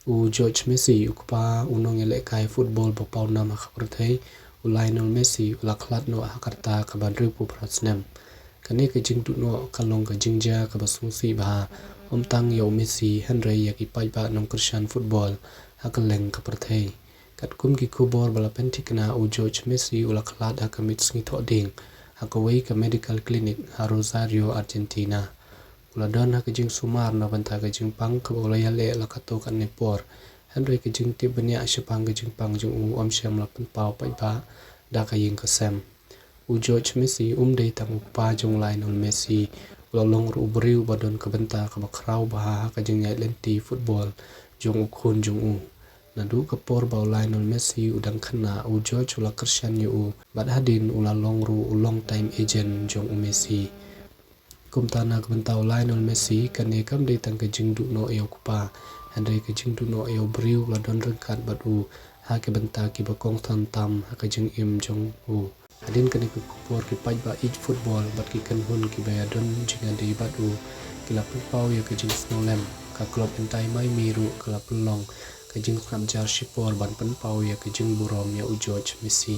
George Messi ukpa unong elek kai football bopau nama kaperthai Lionel Messi ulaklat no hakarta kabadru pu prasnem kane ke jing tu no kalong ke jingja ke basungsi bah omtang yo Messi Henry yaki paiba nong Christian football hakaleng kaperthai kat kum ki kubor bala pentikna George Messi ulaklat hakamit sngi thoding hakawai ke medical clinic ha Rosario Argentina uladon hakajing sumar na banta kajing pang kabolayale lakato kan nepor Henry kajing tibnya asyapang kajing pang jung omsyam lapan pau paiba da kaying kasem George Messi dei tang pa jung Lionel Messi ulalong ru briu badon kabenta kabakrau bah kajing nyai lenti football jung khun jung nadu kapor bau Lionel Messi udang khana George ula Christian yu bad hadin ulalong ru long time agent jung Messi kum tanah kebentau Lionel Messi kane kam dei tang kajing du no eo kupa Henry kajing du no eo briu ladon rengkat badu ha ke benta ki bakong tan tam ha kajing im jong adin kane ku kupor ki pai ba each football bat ki kan hun ki bayadon jinga dei badu ki lapun pau ya kajing snolem ka klub entai mai miru ka lapun long kajing kram jar shipor ban pen pau ya kajing burom ya George Messi